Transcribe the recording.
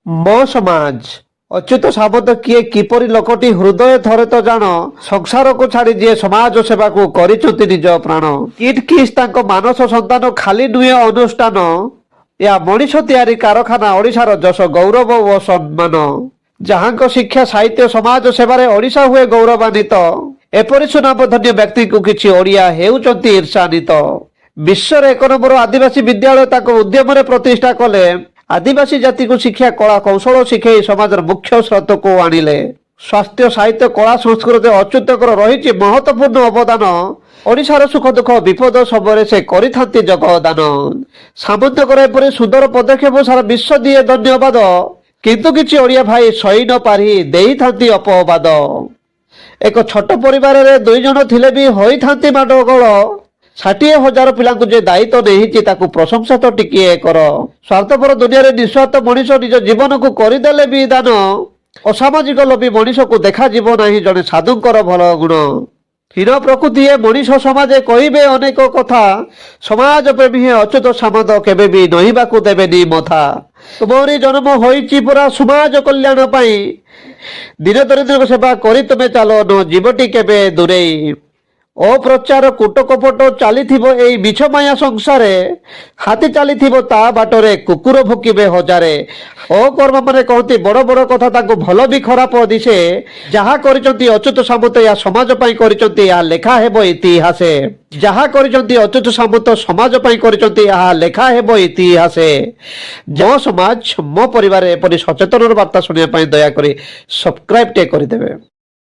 ମୋ ସମାଜ ଅଚ୍ୟୁତ ସାମନ୍ତ କିଏ କିପରି ଲୋକଟି ହୃଦୟ ଥରେ ତ ଜାଣ ସଂସାରକୁ ଛାଡ଼ି ଯିଏ ସମାଜ ସେବାକୁ କରିଛନ୍ତି ନିଜ ପ୍ରାଣ। କିଟ୍ କିସ୍ ତାଙ୍କ ମାନସ ସନ୍ତାନ ଖାଲି ନୁହେଁ ଅନୁଷ୍ଠାନ, ଏହା ମଣିଷ ତିଆରି କାରଖାନା ଓଡ଼ିଶାର ଯଶ ଗୌରବ ଓ ସମ୍ମାନ। ଯାହାଙ୍କ ଶିକ୍ଷା ସାହିତ୍ୟ ସମାଜ ସେବାରେ ଓଡ଼ିଶା ହୁଏ ଗୌରବାନ୍ୱିତ। ଏପରି ସୁନାମଧନ୍ୟ ବ୍ୟକ୍ତିଙ୍କୁ କିଛି ଓଡ଼ିଆ ହେଉଛନ୍ତି ଈର୍ଷାନ୍ୱିତ। ବିଶ୍ୱର 1 ନମ୍ବର ଆଦିବାସୀ ବିଦ୍ୟାଳୟ ତାଙ୍କ ଉଦ୍ୟମରେ ପ୍ରତିଷ୍ଠା କଲେ। ଆଦିବାସୀ ଜାତିକୁ ଶିକ୍ଷା କଳା କୌଶଳ ଶିଖେଇ ସମାଜର ମୁଖ୍ୟ ସ୍ରୋତକୁ ଆଣିଲେ। ସ୍ୱାସ୍ଥ୍ୟ ସାହିତ୍ୟ କଳା ସଂସ୍କୃତି ଅଚ୍ୟୁତଙ୍କର ରହିଛି ମହତ୍ୱପୂର୍ଣ୍ଣ ଅବଦାନ। ଓଡ଼ିଶାର ସୁଖ ଦୁଃଖ ବିପଦ ସମୟରେ ସେ କରିଥାନ୍ତି ଯୋଗଦାନ। ସାମନ୍ତଙ୍କର ଏପରି ସୁନ୍ଦର ପଦକ୍ଷେପ ସାରା ବିଶ୍ୱ ଦିଏ ଧନ୍ୟବାଦ। କିନ୍ତୁ କିଛି ଓଡ଼ିଆ ଭାଇ ସହି ନ ପାରି ଦେଇଥାନ୍ତି ଅପବାଦ। ଏକ ଛୋଟ ପରିବାରରେ 2 ଜଣ ଥିଲେ ବି ହୋଇଥାନ୍ତି ମାଡ଼ଗୋଳ। 60,000 ପିଲାଙ୍କୁ ଯେ ଦାୟିତ୍ୱ ନେଇଛି ତାକୁ ପ୍ରଶଂସା ତ ଟିକିଏ କର। ସ୍ୱାର୍ଥପର ଦୁନିଆରେ ନିଃସ୍ୱାର୍ଥ ମଣିଷ ନିଜ ଜୀବନକୁ କରିଦେଲେ ବି ଦାନ। ଅସାମାଜିକ ଲୋଭୀ ମଣିଷକୁ ଦେଖାଯିବ ନାହିଁ ଜଣେ ସାଧୁଙ୍କର ଭଲ ଗୁଣ। ହୀନ ପ୍ରକୃତି ଏ ମଣିଷ ସମାଜେ କହିବେ ଅନେକ କଥା। ସମାଜ ପ୍ରେମୀ ଅଚ୍ୟୁତ ସାମନ୍ତ କେବେ ବି ନହିବାକୁ ଦେବେନି ମଥା। ତୁମରି ଜନ୍ମ ହୋଇଛି ପୁରା ସମାଜ କଲ୍ୟାଣ ପାଇଁ। ଦୀନ ଦରିଦ୍ରଙ୍କ ସେବା କରି ତୁମେ ଚାଲ ନ ଜୀବଟି କେବେ ଦୂରେଇ। ଅପ୍ରଚାର କୂଟ କପଟ ଚାଲିଥିବ ଏଇ ମିଛ ମାୟା ସଂସାରେ। ହାତୀ ଚାଲିଥିବ ତା ବାଟରେ କୁକୁର ଭୁକିବେ ହଜାରେ। ଅକର୍ମ ମାନେ କହନ୍ତି ବଡ଼ ବଡ଼ କଥା ତାଙ୍କୁ ଭଲ ବି ଖରାପ ଦିଶେ। ଯାହା କରିଛନ୍ତି ଅଚ୍ୟୁତ ସାମନ୍ତ ଏହା ସମାଜ ପାଇଁ କରିଛନ୍ତି ଏହା ଲେଖା ହେବ ଇତିହାସେ। ଯାହା କରିଛନ୍ତି ଅଚ୍ୟୁତ ସାମନ୍ତ ସମାଜ ପାଇଁ କରିଛନ୍ତି ଏହା ଲେଖା ହେବ ଇତିହାସେ। ମୋ ସମାଜ ମୋ ପରିବାର ଏପରି ସଚେତନର ବାର୍ତ୍ତା ଶୁଣିବା ପାଇଁ ଦୟାକରି ସବସ୍କ୍ରାଇବ୍ ଟେ କରିଦେବେ।